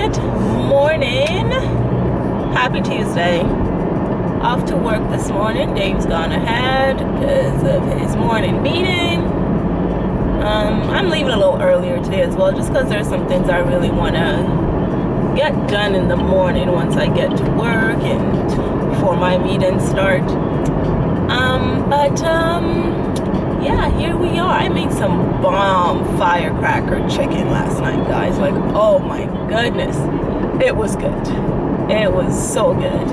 Good morning. Happy Tuesday. Off to work this morning. Dave's gone ahead because of his morning meeting. I'm leaving a little earlier today as well, just because there's some things I really want to get done in the morning once I get to work and before my meetings start. Yeah, here we are. I made some bomb firecracker chicken last night, guys. Like, oh my goodness. It was good. It was so good.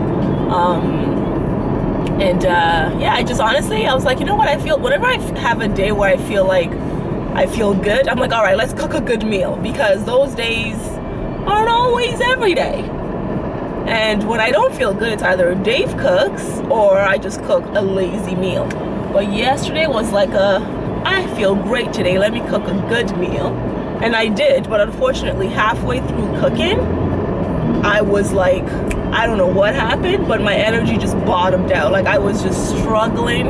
Yeah, I just honestly, I was like, you know what, I feel, whenever I have a day where I feel like I feel good, I'm like, all right, let's cook a good meal, because those days aren't always every day. And when I don't feel good, it's either Dave cooks or I just cook a lazy meal. But yesterday was like I feel great today, let me cook a good meal. And I did, but unfortunately halfway through cooking, I was like, I don't know what happened, but my energy just bottomed out. Like, I was just struggling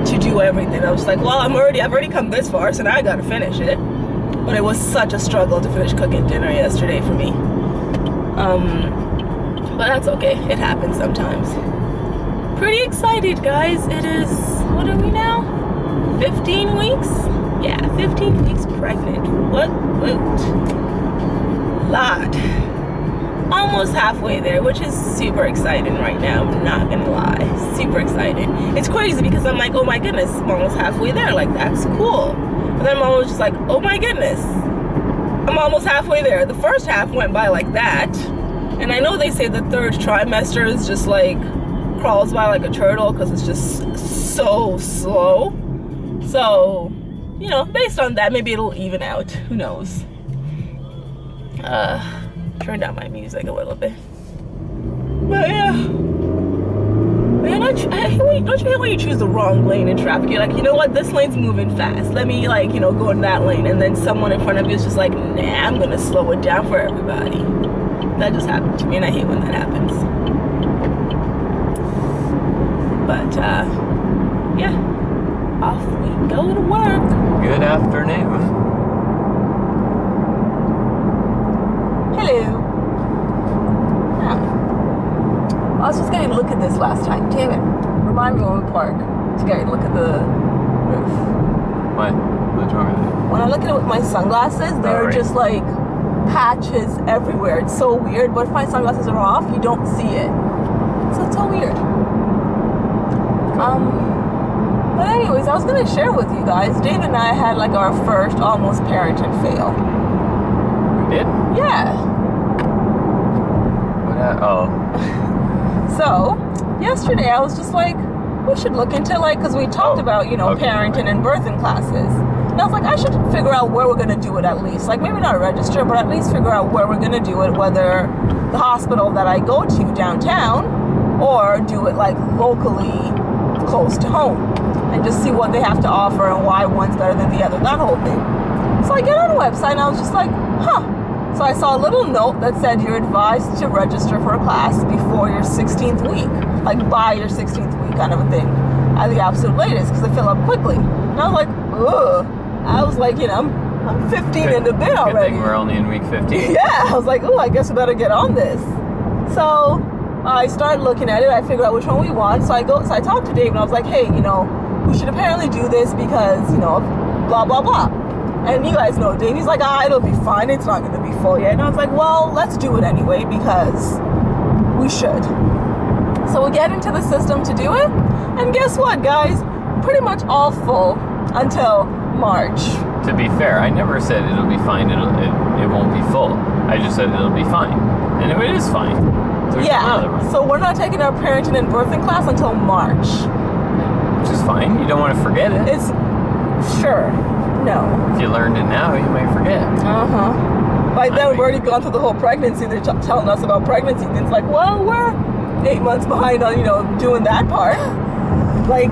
to do everything. I was like, well, I've already come this far, so now I gotta finish it. But it was such a struggle to finish cooking dinner yesterday for me. But that's okay, it happens sometimes. Pretty excited, guys. It is, what are we now? 15 weeks? Yeah, 15 weeks pregnant. What? Lord. Almost halfway there, which is super exciting right now. I'm not gonna lie, super excited. It's crazy because I'm like, oh my goodness, I'm almost halfway there. Like, that's cool. And then I'm almost just like, oh my goodness, I'm almost halfway there. The first half went by like that, and I know they say the third trimester is just like crawls by like a turtle because it's just so slow. So, you know, based on that, maybe it'll even out. Who knows? Turn down my music a little bit. But yeah. Man, don't you hate when you choose the wrong lane in traffic? You're like, you know what, this lane's moving fast. Let me, like, you know, go in that lane. And then someone in front of you is just like, nah, I'm gonna slow it down for everybody. That just happened to me, and I hate when that happens. But, yeah. Off we go to work. Good afternoon. Hello. Yeah. I was just getting to look at this last time. Damn it. Remind me when we park to get a look at the roof. What? What's wrong with it? When I look at it with my sunglasses, they're just like patches everywhere. It's so weird. But if my sunglasses are off, you don't see it. So it's so weird. But anyways, I was gonna share with you guys. Dave and I had like our first almost parenting fail. We did? Yeah. What? Oh. So, yesterday I was just like, we should look into, like, because we talked about, you know, parenting and birthing classes. And I was like, I should figure out where we're going to do it at least. Like, maybe not register, but at least figure out where we're going to do it, whether the hospital that I go to downtown or do it, like, locally close to home. And just see what they have to offer and why one's better than the other, that whole thing. So I get on the website and I was just like, huh. So I saw a little note that said you're advised to register for a class before your 16th week, like by your 16th week kind of a thing, at the absolute latest, because they fill up quickly. And I was like, ugh. I was like, you know, I'm 15 in the bit already. Good thing we're only in week 15. Yeah, I was like, oh, I guess we better get on this. So I started looking at it. I figured out which one we want. So I talked to Dave and I was like, hey, you know, we should apparently do this because, you know, blah, blah, blah. And you guys know, Davey's like, it'll be fine. It's not going to be full yet. And I was like, well, let's do it anyway because we should. So we get into the system to do it. And guess what, guys? Pretty much all full until March. To be fair, I never said it'll be fine. It won't be full. I just said it'll be fine. And it is fine. So yeah. So we're not taking our parenting and birthing class until March. Which is fine. You don't want to forget it. It's sure. No. If you learned it now, you might forget. By then, we've already gone through the whole pregnancy. They're telling us about pregnancy. And it's like, well, we're 8 months behind on, you know, doing that part. Like,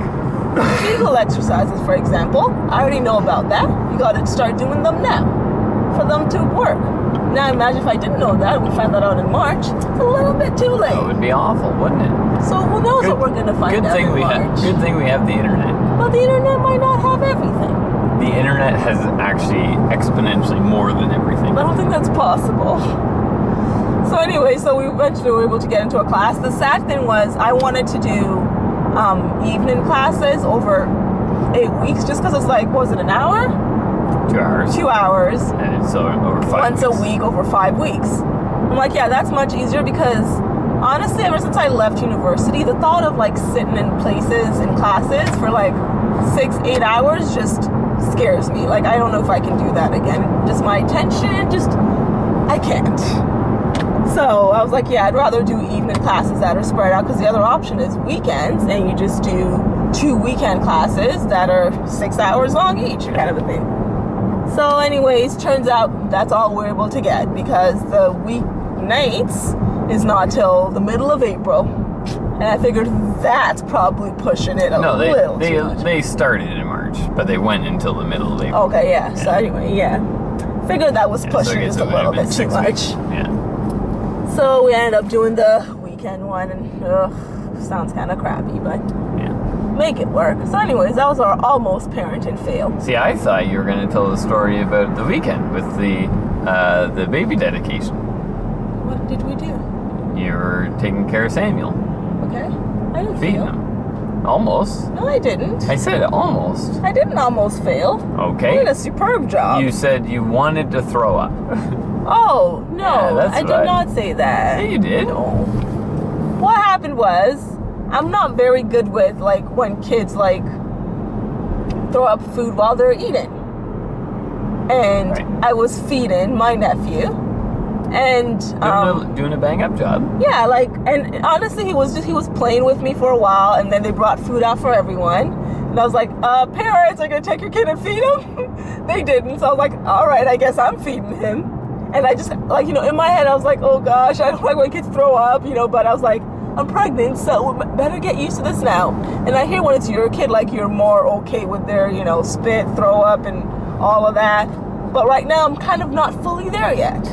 Kegel exercises, for example. I already know about that. You got to start doing them now for them to work. Now, imagine if I didn't know that. We find that out in March. It's a little bit too late. That would be awful, wouldn't it? So who knows what we're going to find out in March. Good thing we have the internet. But the internet might not have everything. The internet has actually exponentially more than everything. I don't think that's possible. anyway, so we eventually were able to get into a class. The sad thing was I wanted to do evening classes over 8 weeks just because it's like, was it an hour? 2 hours. 2 hours. And it's over 5 Once weeks. a week over 5 weeks. I'm like, yeah, that's much easier because honestly, ever since I left university, the thought of like sitting in places in classes for like 6-8 hours just scares me. Like, I don't know if I can do that again. Just my attention, I can't. So I was like, yeah, I'd rather do evening classes that are spread out because the other option is weekends and you just do 2 weekend classes that are 6 hours long each, kind of a thing. So anyways, turns out that's all we're able to get because the weeknights is not till the middle of April. And I figured that's probably pushing it a little too much. They started in March, but they went until the middle of April. Okay, yeah. So anyway, yeah. Figured that was pushing just a little bit too much. Yeah. So we ended up doing the weekend one, and sounds kind of crappy, but Yeah. make it work. So anyways, that was our almost parenting fail. See, I thought you were going to tell the story about the weekend with the baby dedication. What did we do? You were taking care of Samuel, Okay. I didn't feeding fail. him. Almost. No, I didn't. I said almost. I didn't almost fail. I Okay. did a superb job. You said you wanted to throw up. Oh, no. Yeah, that's I did right. not say that. Yeah, you did. No. What happened was, I'm not very good with, like, when kids, like, throw up food while they're eating. And Right. I was feeding my nephew. And, Doing a bang up job. yeah, like, and honestly, he was playing with me for a while, and then they brought food out for everyone. And I was like, parents, are you gonna take your kid and feed him? They didn't, so I was like, all right, I guess I'm feeding him. And I just, like, in my head, I was like, oh gosh, I don't like when kids throw up, but I was like, I'm pregnant, so better get used to this now. And I hear when it's your kid, like, you're more okay with their, spit, throw up, and all of that. But right now, I'm kind of not fully there yet.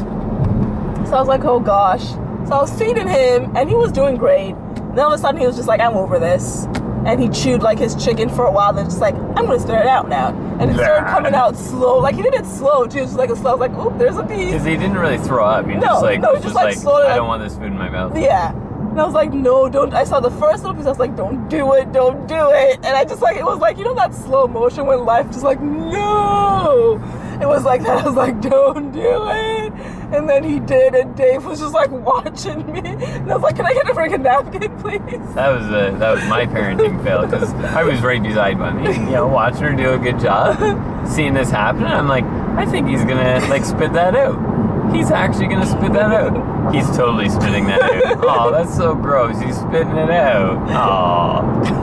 So I was like, oh gosh. So I was feeding him, and he was doing great. Then all of a sudden, he was just like, I'm over this. And he chewed like his chicken for a while, then just like, I'm gonna stir it out now. And it started coming out slow. Like, he did it slow too, just like a slow. I was like, oop, there's a piece. Because he didn't really throw up. He No, just like, no, was just, like, like, slowly, I like- don't want this food in my mouth. Yeah. And I was like, no, don't. I saw the first little piece. I was like, don't do it. Don't do it. And I just like, it was like, that slow motion when life just like, no. It was like that. I was like, don't do it. And then he did. And Dave was just like watching me. And I was like, can I get a freaking napkin, please? That was my parenting fail because I was right beside Wemi, watching her do a good job, seeing this happen. And I'm like, I think he's gonna like spit that out. He's actually gonna spit that out. He's totally spitting that out. Oh, that's so gross. He's spitting it out.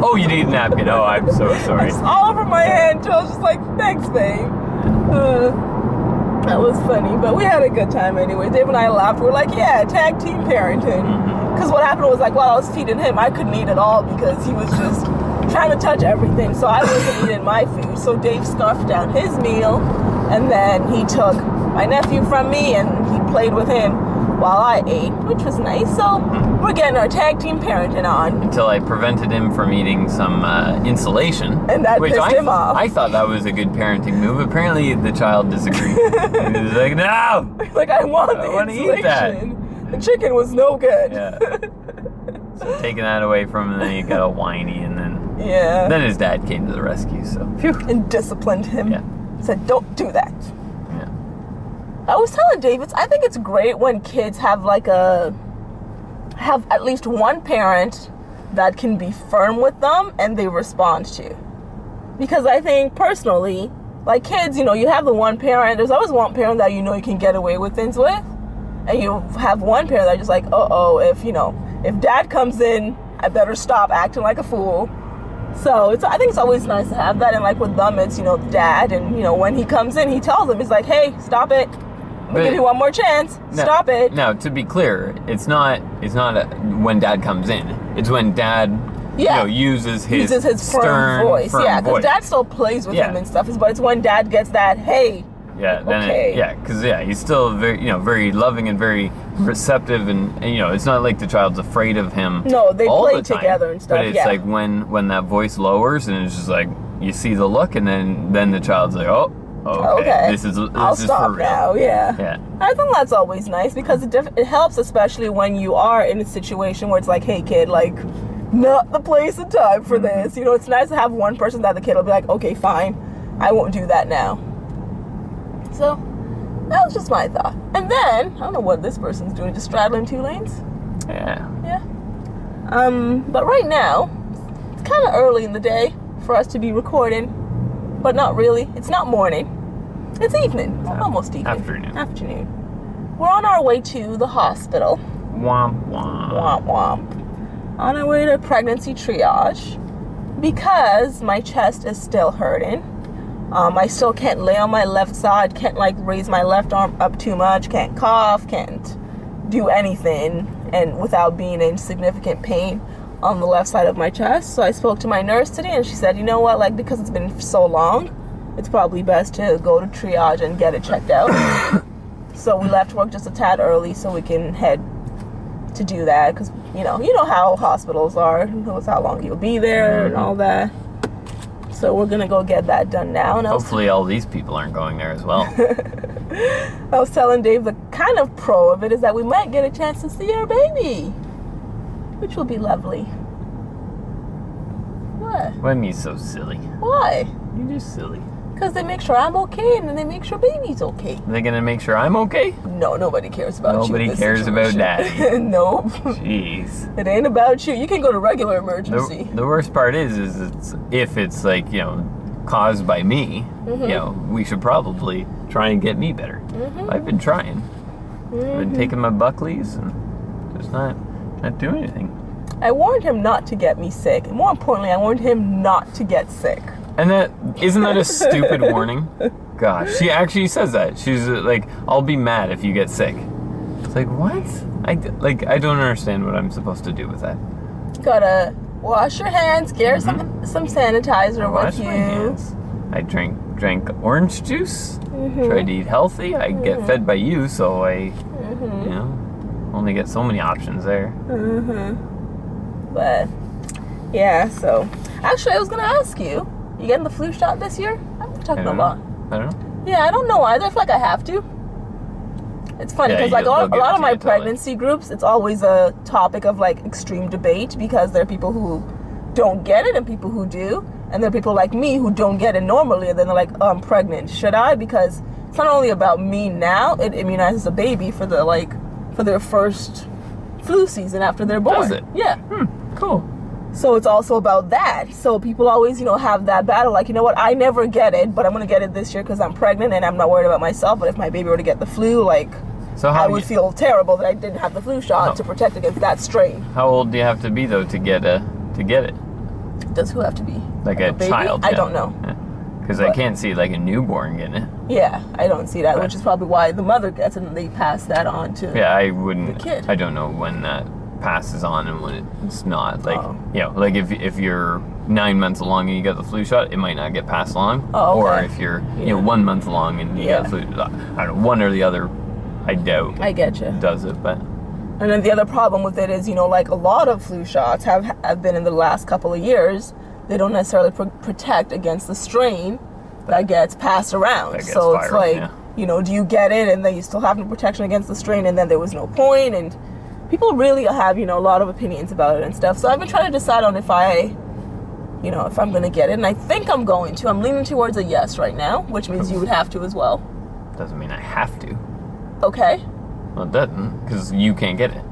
Oh, you need a napkin. Oh, I'm so sorry. It's all over my hand too. I was just like, thanks, babe. That was funny, but we had a good time anyway. Dave and I laughed. We're like, yeah, tag team parenting. Because what happened was, like, while I was feeding him, I couldn't eat at all because he was just trying to touch everything. So I wasn't eating my food. So Dave scarfed down his meal, and then he took my nephew from me, and he played with him while I ate, which was nice. So we're getting our tag team parenting on. Until I prevented him from eating some insulation. And that which pissed him off. I thought that was a good parenting move. Apparently, the child disagreed. He was like, no! Like, I want the wanna insulation. eat that. The chicken was no good. Yeah. So taking that away from him, then he got all whiny, and then Yeah. his dad came to the rescue, so phew. And disciplined him. Yeah. Said, don't do that. Yeah. I was telling David, I think it's great when kids have have at least one parent that can be firm with them and they respond to. Because I think personally, like kids, you have the one parent, there's always one parent that you can get away with things with. And you have one parent that's just like, if dad comes in, I better stop acting like a fool. So I think it's always nice to have that. And like with them, it's, dad. And, when he comes in, he tells them, he's like, hey, stop it. I'm gonna give you one more chance. Stop it. Now, to be clear, it's not when dad comes in. It's when dad, uses his firm stern voice. firm Yeah, because voice. dad still plays with him and stuff. But it's when dad gets that, hey. Yeah, then okay. Because he's still very, very loving and very receptive, and it's not like the child's afraid of him. No, they all play the time, together and stuff. But it's like when that voice lowers, and it's just like you see the look, and then the child's like, oh, Okay. This is I'll for stop real. now. Yeah. Yeah. I think that's always nice because it helps, especially when you are in a situation where it's like, hey, kid, like, not the place and time for this. You know, it's nice to have one person that the kid will be like, okay, fine, I won't do that now. So that was just my thought. And then I don't know what this person's doing, just straddling 2 lanes. Yeah. Yeah. But right now it's kind of early in the day for us to be recording, but not really. It's not morning. It's evening. It's almost evening. Afternoon. We're on our way to the hospital. Womp womp. Womp womp. On our way to pregnancy triage because my chest is still hurting. I still can't lay on my left side, can't like raise my left arm up too much, can't cough, can't do anything and without being in significant pain on the left side of my chest. So I spoke to my nurse today and she said, you know what, like because it's been so long, it's probably best to go to triage and get it checked out. So we left work just a tad early so we can head to do that because you know how hospitals are, who knows how long you'll be there and all that. So we're gonna go get that done now. And hopefully all these people aren't going there as well. I was telling Dave the kind of pro of it is that we might get a chance to see our baby, which will be lovely. What? Wemi's so silly. Why? You're just silly. Because they make sure I'm okay and then they make sure baby's okay. Are they gonna make sure I'm okay? No, nobody cares about you. Nobody cares about daddy. No. Jeez. It ain't about you. You can go to regular emergency. The worst part is if it's like, caused by me, we should probably try and get me better. I've been trying. I've been taking my Buckleys and just not doing anything. I warned him not to get me sick. And more importantly, I warned him not to get sick. And isn't that a stupid warning? Gosh, she actually says that. She's like, I'll be mad if you get sick. It's like, what? I don't understand what I'm supposed to do with that. Gotta wash your hands, get some sanitizer Wash with my you. hands. I drank orange juice. Tried to eat healthy. I get fed by you, so I, only get so many options there. But yeah, so actually, I was gonna ask you. You getting the flu shot this year? I'm talking about. I don't know. Yeah, I don't know either. I feel like I have to. It's funny because like a lot of my pregnancy groups, it's always a topic of like extreme debate because there are people who don't get it and people who do, and there are people like me who don't get it normally, and then they're like, oh, I'm pregnant. Should I? Because it's not only about me now. It immunizes a baby for their first flu season after they're born. Does it? Yeah. Cool. So it's also about that. So people always, have that battle. Like, you know what? I never get it, but I'm going to get it this year because I'm pregnant and I'm not worried about myself. But if my baby were to get the flu, I would feel terrible that I didn't have the flu shot to protect against that strain. How old do you have to be, though, to get it? Does who have to be? Like a child? I don't know. Because I can't see, like, a newborn getting it. Yeah, I don't see that, which is probably why the mother gets it and they pass that on to the kid. I don't know when that passes on and when it's not. Like, like if you're 9 months along and you get the flu shot, it might not get passed along. Oh, okay. Or if you're 1 month along and you get the flu shot, I don't know, one or the other, I doubt. I get you. Does it, but. And then the other problem with it is, like a lot of flu shots have been in the last couple of years, they don't necessarily protect against the strain that gets passed around. So it's like, do you get it and then you still have no protection against the strain and then there was no point, and people really have, a lot of opinions about it and stuff. So I've been trying to decide on if I'm going to get it. And I think I'm going to. I'm leaning towards a yes right now, which means you would have to as well. Doesn't mean I have to. Okay. Well, it doesn't, because you can't get it.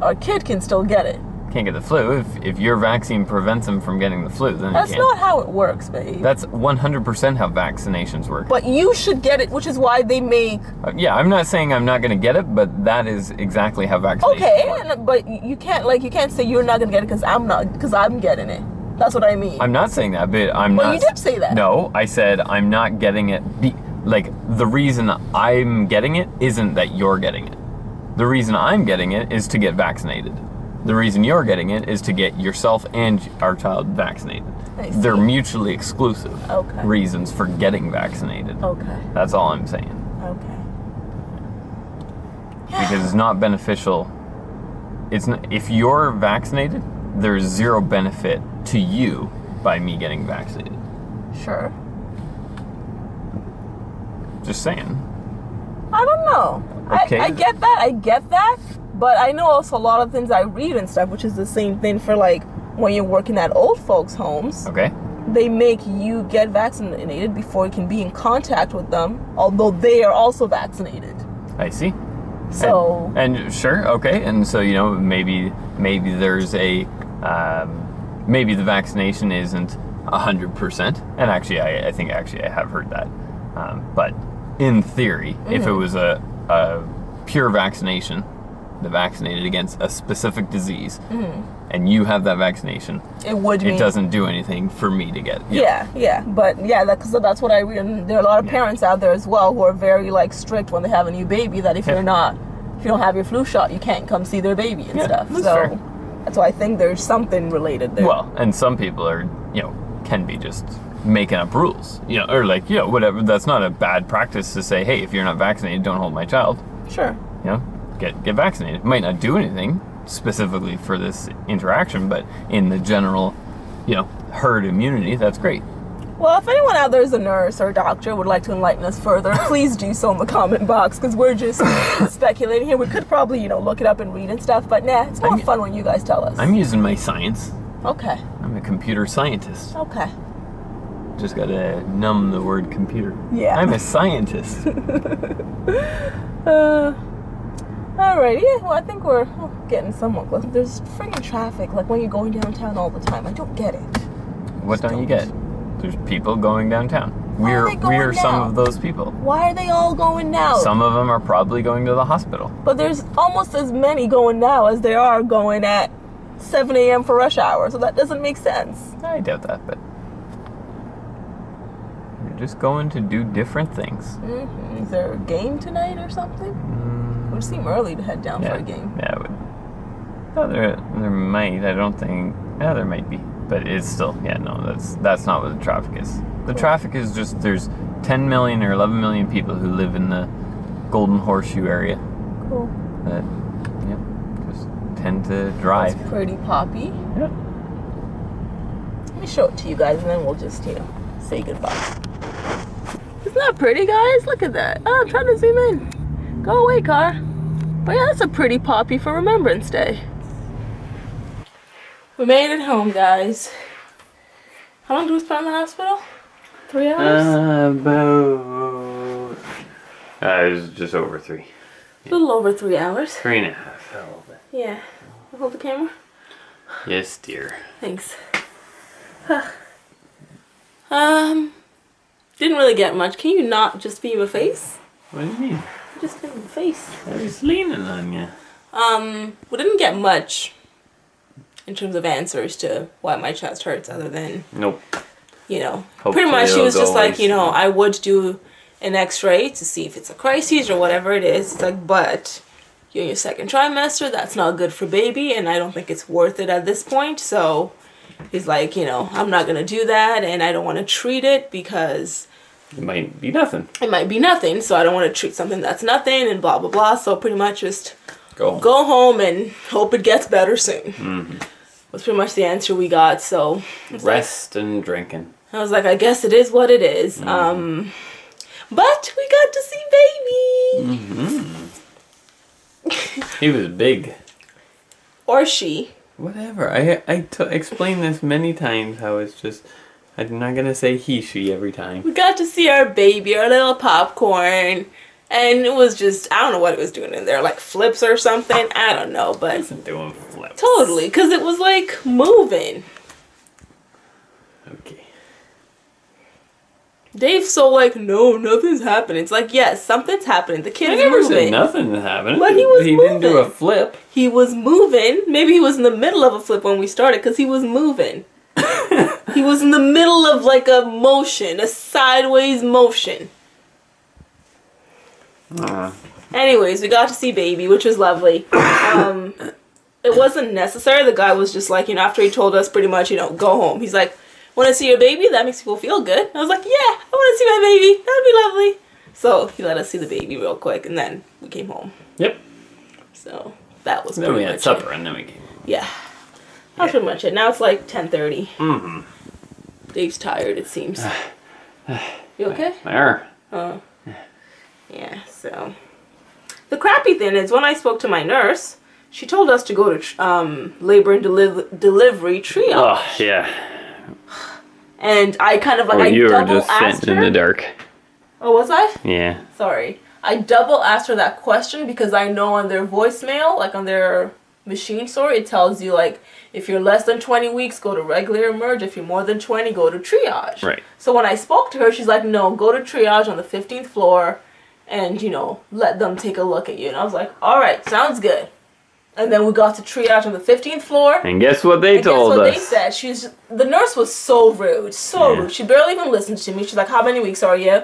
Our kid can still get it. Can't get the flu. If your vaccine prevents him from getting the flu, then that's you can't. Not how it works, babe. That's 100% how vaccinations work. But you should get it, which is why they make... yeah, I'm not saying I'm not going to get it, but that is exactly how vaccinations work. But you can't say you're not going to get it because I'm getting it. That's what I mean. I'm not saying that, but I'm not... Well, you did say that. No, I said I'm not getting it. The reason I'm getting it isn't that you're getting it. The reason I'm getting it is to get vaccinated. The reason you're getting it is to get yourself and our child vaccinated. They're mutually exclusive reasons for getting vaccinated. Okay. That's all I'm saying. Okay. Because it's not beneficial. If you're vaccinated, there's zero benefit to you by me getting vaccinated. Sure. Just saying. I don't know. Okay. I get that. But I know also a lot of things I read and stuff, which is the same thing for like when you're working at old folks' homes. Okay. They make you get vaccinated before you can be in contact with them, although they are also vaccinated. I see. So and sure, okay, and so maybe there's a maybe the vaccination isn't 100%, and actually I think I have heard that, but in theory, if it was a pure vaccination, the vaccinated against a specific disease, and you have that vaccination, it doesn't do anything for me to get. Yeah, but because that's what I read. And there are a lot of parents out there as well who are very like strict when they have a new baby, that if you don't have your flu shot, you can't come see their baby and stuff. That's so fair. that's why I think there's something related there. Well, and some people are can be just making up rules, or like whatever. That's not a bad practice to say, hey, if you're not vaccinated, don't hold my child. Sure. Get vaccinated. It might not do anything specifically for this interaction, but in the general, herd immunity, that's great. Well, if anyone out there is a nurse or a doctor would like to enlighten us further, please do so in the comment box, because we're just speculating here. We could probably, look it up and read and stuff, but it's more fun when you guys tell us. I'm using my science. Okay. I'm a computer scientist. Okay. Just gotta numb the word computer. Yeah. I'm a scientist. Alright, well, I think we're getting somewhat close. There's friggin' traffic, like when you're going downtown all the time. I don't get it. What don't you get? There's people going downtown. We're some of those people. Why are they all going now? Some of them are probably going to the hospital. But there's almost as many going now as there are going at 7 a.m. for rush hour, so that doesn't make sense. I doubt that, but you're just going to do different things. Is there a game tonight or something? It would seem early to head down for a game. Yeah, it would. Oh, there might. I don't think. Yeah, there might be, but it's still. Yeah, no, that's not what the traffic is. The traffic is just there's 10 million or 11 million people who live in the Golden Horseshoe area. Cool. That just tend to drive. It's pretty poppy. Yeah. Let me show it to you guys, and then we'll just say goodbye. Isn't that pretty, guys? Look at that. Oh, I'm trying to zoom in. Go away, car. But yeah, that's a pretty poppy for Remembrance Day. We made it home, guys. How long did we spend in the hospital? 3 hours? About... it was just over 3. A little over 3 hours. 3.5. A little bit. Yeah. Hold the camera? Yes, dear. Thanks. Didn't really get much. Can you not just beam a face? What do you mean? Just beam a face. I was leaning on you. We didn't get much in terms of answers to why my chest hurts, other than nope. Pretty much she was just like, I would do an x-ray to see if it's a crisis or whatever it is. It's like, but you're in your second trimester, that's not good for baby, and I don't think it's worth it at this point. So he's like, I'm not gonna do that, and I don't want to treat it because it might be nothing. So I don't want to treat something that's nothing, and blah blah blah. So pretty much just go home and hope it gets better soon. Was pretty much the answer we got. So rest and drinking. I was like, I guess it is what it is. But we got to see baby. He was big. Or she. Whatever. I explained this many times, how it's just, I'm not going to say he, she every time. We got to see our baby, our little popcorn. And it was just, I don't know what it was doing in there, like flips or something. I don't know, but... It wasn't doing flips. Totally, because it was like moving. Okay. Dave's so like, no, nothing's happening. It's like, yes, something's happening. The kid's moving. I never said nothing happening. But he was moving. He didn't do a flip. He was moving. Maybe he was in the middle of a flip when we started, because he was moving. He was in the middle of like a motion, a sideways motion. Anyways, we got to see baby, which was lovely. It wasn't necessary. The guy was just like, after he told us pretty much, go home. He's like, want to see your baby? That makes people feel good. I was like, yeah, I want to see my baby. That'd be lovely. So he let us see the baby real quick, and then we came home. Yep. So that was then pretty we had much supper, it. and then we came home. Yeah. That was pretty much it. Now it's like 10:30. Mm-hmm. Dave's tired, it seems. You okay? There. Yeah, so. The crappy thing is when I spoke to my nurse, she told us to go to labor and delivery triage. Oh, yeah. And I kind of like, Oh, I you were double just asked sitting her. in the dark. Oh, was I? Yeah. Sorry. I double asked her that question because I know on their voicemail, like on their machine store, it tells you like, if you're less than 20 weeks, go to regular emerge. If you're more than 20, go to triage. Right. So when I spoke to her, she's like, no, go to triage on the 15th floor and, you know, let them take a look at you. And I was like, all right, sounds good. And then we got to triage on the 15th floor. And guess what they told us? Guess what they said? The nurse was so rude, rude. She barely even listened to me. She's like, how many weeks are you?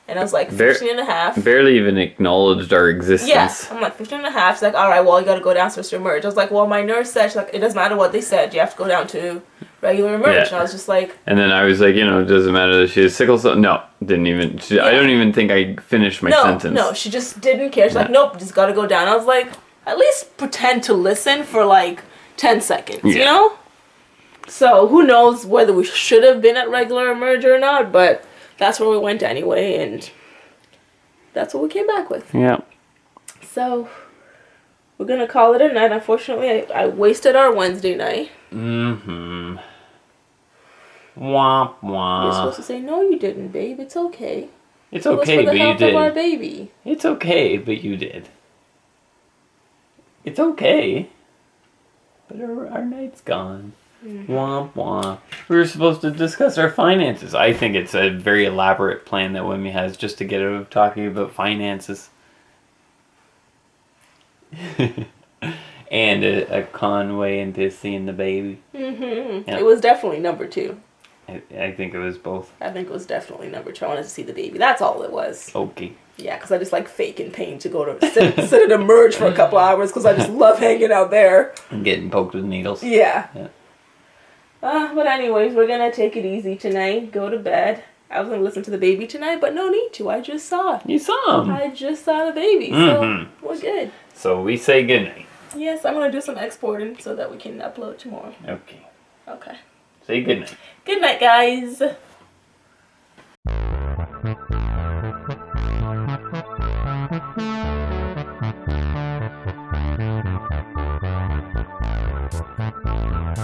And I was like, 15 and a half. Barely even acknowledged our existence. Yes. I'm like, 15 and a half. She's like, all right, well, you got to go downstairs to emerge. I was like, well, my nurse said, she's like, it doesn't matter what they said. You have to go down to regular emerge. Yeah. And I was just like. And then I was like, you know, it doesn't matter that she has sickle cell. No, didn't even. I don't even think I finished my sentence. No, she just didn't care. She's like, nope, just got to go down. I was like, at least pretend to listen for like 10 seconds, you know? So who knows whether we should have been at regular emerge or not, but that's where we went anyway, and that's what we came back with. Yeah. So we're going to call it a night. Unfortunately, I wasted our Wednesday night. Mm-hmm. Womp womp. You're supposed to say, no, you didn't, babe. It's okay. It's okay, but you health did. Of our baby. It's okay, but you did. It's okay, but our night's gone. Mm-hmm. Womp womp. We were supposed to discuss our finances. I think it's a very elaborate plan that Wemi has just to get out of talking about finances. And a conway into seeing the baby. Mm-hmm. Yeah. It was definitely number 2. I think it was both. I think it was definitely number 2. I wanted to see the baby. That's all it was. Okay. Yeah, because I just like faking pain to go to sit and emerge for a couple hours because I just love hanging out there. And getting poked with needles. Yeah. But anyways, we're going to take it easy tonight. Go to bed. I was going to listen to the baby tonight, but no need to. I just saw it. You saw him. I just saw the baby. So we're good. So we say goodnight. Yes, I'm going to do some exporting so that we can upload tomorrow. Okay. Okay. Say goodnight. Good night, guys.